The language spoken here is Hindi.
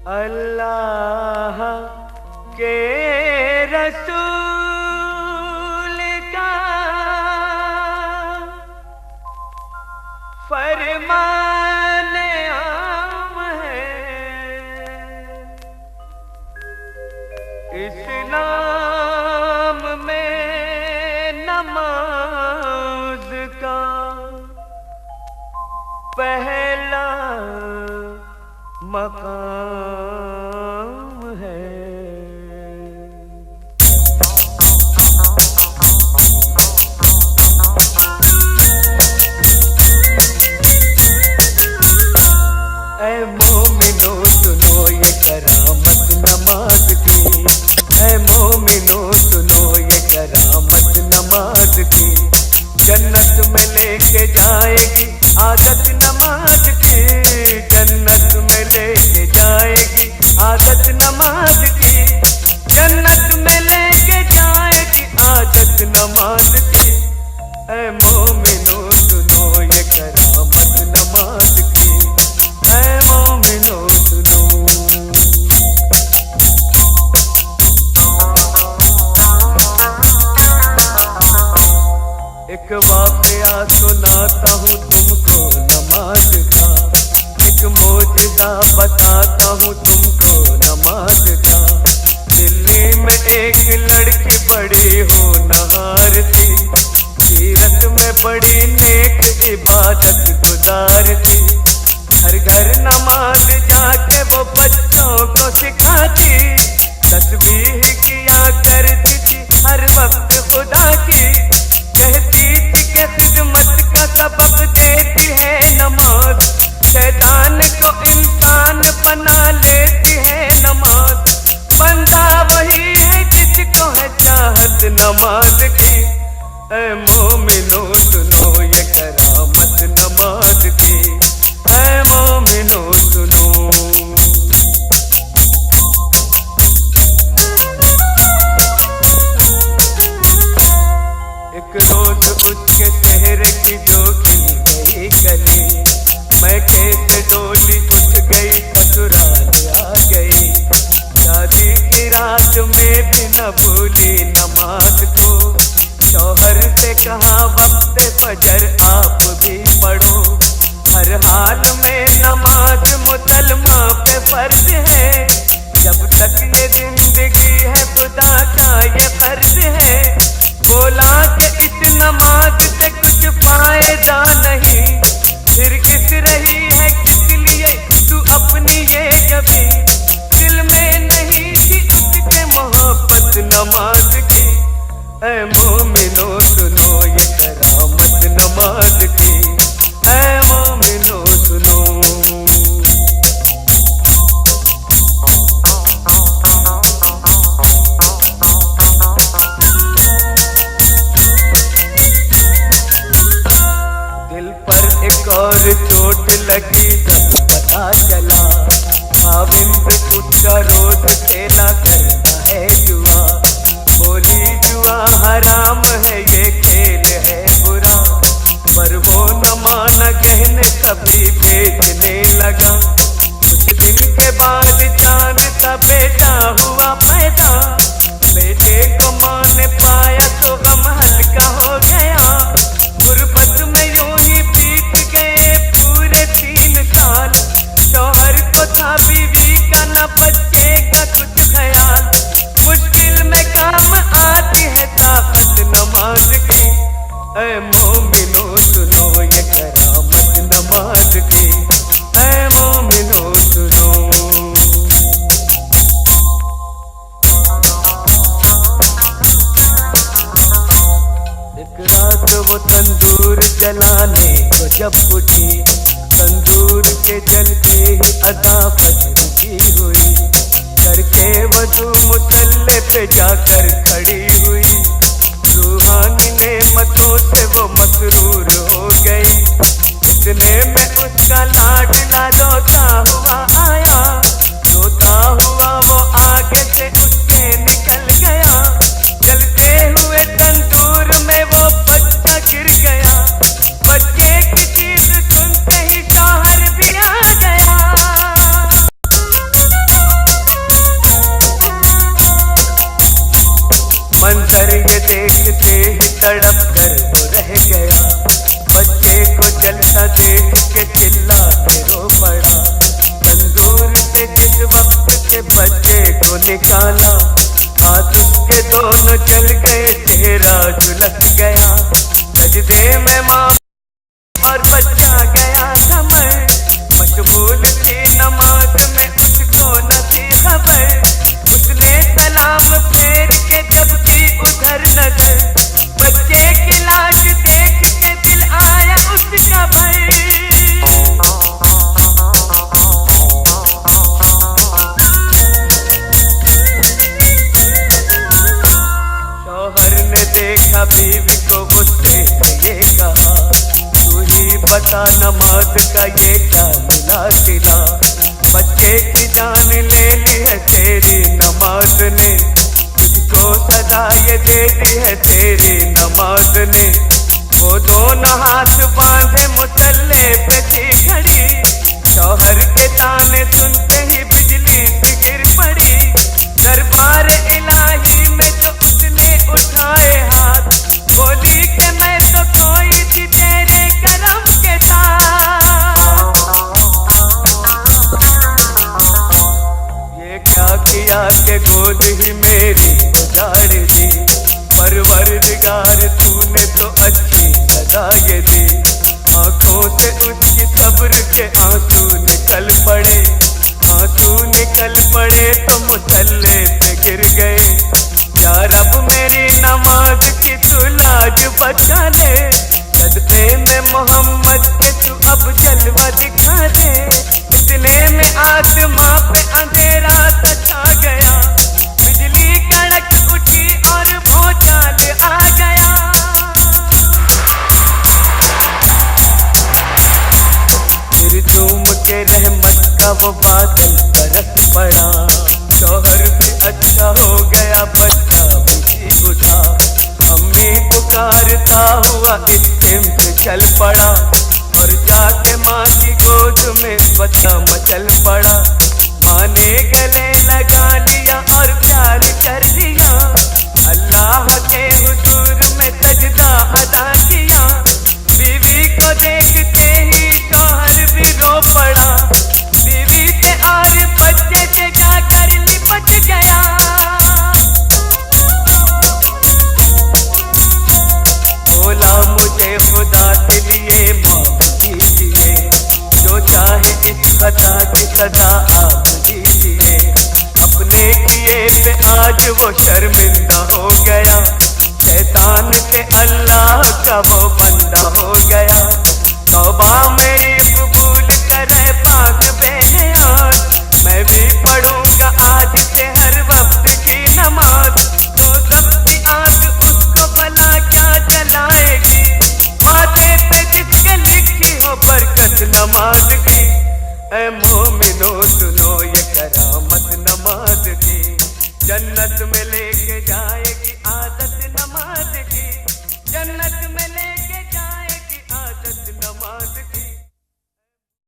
अल्लाह के रसूल का फरमान आम है, इस्लाम में नमाज का पहला मकाम है। ऐ मोमिनो सुनो ये करामत नमाज की, ऐ मोमिनो सुनो ये करामत नमाज की। जन्नत में लेके जाएगी आदत नमाज की, जन्नत में लेके जाएगी आदत नमाज की, जन्नत में लेके जाएगी आदत नमाज की। ऐ मोमिनो सुनो ये करामत नमाज की, ऐ मोमिनो सुनो। एक वाक़या सुनाता हूँ तुमको नमाज का, एक मौजज़ा बताता हूँ तुमको नमाज का। दिल्ली में एक लड़की बड़ी होनहार थी, सीरत में बड़ी नेक इबादत गुजार थी। घर घर नमाज जाके वो बच्चों को सिखाती, तस्बीह किया करती थी हर वक्त खुदा की। कहती थी कि खिदमत का सबक देती है नमाज, शैतान को इंसान बना लेती है नमाज। बंदा वही है जिसको है चाहत नमाज की। ऐ मोमिनो सुनो ये करामत नमाज की, ऐ मोमिनो सुनो। एक रोज उसके चेहरे की जो खिल गई गली, मैं कैसे डोली उठ गई ससुराल आ गई। शादी की रात में भी न भूली नमाज को, शौहर से कहा वक्त फजर आप भी पढ़ो। हर हाल में नमाज मुसलमान पे फर्ज है, जब तक ये जिंदगी है खुदा का ये फर्ज है। बोला कि इस नमाज से कुछ फायदा नहीं, फिर किस रही है किस लिए तू अपनी ये कभी। दिल में नहीं थी उसके मोहब्बत नमाज की। ऐ मोमिनो सुनो ये करामत नमाज की, ऐ मोमिनो सुनो। दिल पर एक और चोट लगी जब पता चला, खाविंद उसका रोज खेला करता है जुआ। बोली जुआ हराम है ये खेल है बुरा, पर वो न माना कहने कभी बेचने लगा। कुछ दिन के बाद चांद का बेटा हुआ पैदा, बेटे को मां ने पाया तो गम हल्का हो गया। गुर्बत में यूं ही बीत गए पूरे 3 साल, शौहर को था बीवी का न बच्चे का कुछ ख्याल। मुश्किल में काम आती है ताकत नमाज की। ऐ मोमिनो सुनो ये करामत नमाज की, ऐ मोमिनो सुनो। एक रात वो तंदूर जलाने को जब उठी, तंदूर के जलते ही अदा फजर की हुई। करके वजू मुसल्ले पे जाकर खड़ी हुई, रूहानी नेमतों से वो मसरूर हो गई। इतने में उसका लाडला रोता हुआ आया, रोता हुआ वो आगे से उसके निकल गया। जलते हुए तंदूर में वो बच्चा गिर गया, बच्चे की चीज सुनते ही शौहर भी आ गया। गया। बच्चे को जलता देख के चिल्ला के रो पड़ा। तंदूर से जिस वक्त से बच्चे को निकाला, हाथ उसके दोनों जल गए, चेहरा झुलस गया। सजदे में माँ और बच्चा गया समर, मशगूल थी नमाज में उसको न थी खबर। उसने सलाम फेर के जब की उधर नजर, बच्चे की लाश देख के दिल आया उसका भर। शौहर ने देखा बीवी को, उससे ये कहा, तू ही बता नमाज का ये क्या मिला सिला। बच्चे की जान ले ली है तेरी नमाज ने, तुझको सजा ये दे दी है तेरी नमाज ने। वो दोनों हाथ बांधे मुसल्ले पे थी खड़ी, शौहर के ताने सुनते ही बिजली सी गिर पड़ी। दरबार इलाही में तो उसने उठाए हाथ, बोली कि मैं तो कोई थी तेरे करम के साथ। ये क्या किया कि गोद ही मेरी उजाड़ दी, परवरदिगार तूने तो अच्छी सजा ये दी। आंखों से उसकी सब्र के आंसू निकल पड़े, आंसू निकल पड़े तो मुसल्ले से गिर गए। या रब मेरी नमाज की तू लाज बचा ले, सदक़े में मोहम्मद के तू अब जलवा दिखा दे। इतने में आसमां पे अंधेरा सा छा गया, बिजली कड़क उठी और भौचाल आ गया। फिर झूम के रहमत का वो बादल बरस पड़ा, शौहर भी अच्छा हो गया, बच्चा भी उठा। अम्मी पुकारता हुआ इल्तिम से चल पड़ा, और जाके माँ की गोद में बच्चा मचल पड़ा। माँ ने गले लगा लिया और प्यार कर लिया, अल्लाह के हुजूर में सजदा अदा किया। बीवी को देखते ही शौहर भी रो पड़ा, बीवी से और बच्चे से जाकर लिपट गया। बोला मुझे खुदा के लिए माफ कीजिए, जो चाहे इस खता की सजा आप दीजिए। अपने किए पे आज वो शर्मिंदा हो गया, शैतान से अल्लाह का वो बंदा हो गया। तौबा मेरी कबूल करे पाक बेनियाज, मैं भी पढ़ूंगा आज से हर वक्त की नमाज। तो सबकी आंख उसको भला क्या जलाएगी, माथे पे जिसके लिखी हो बरकत नमाज की। ऐ मोमिनो सुनो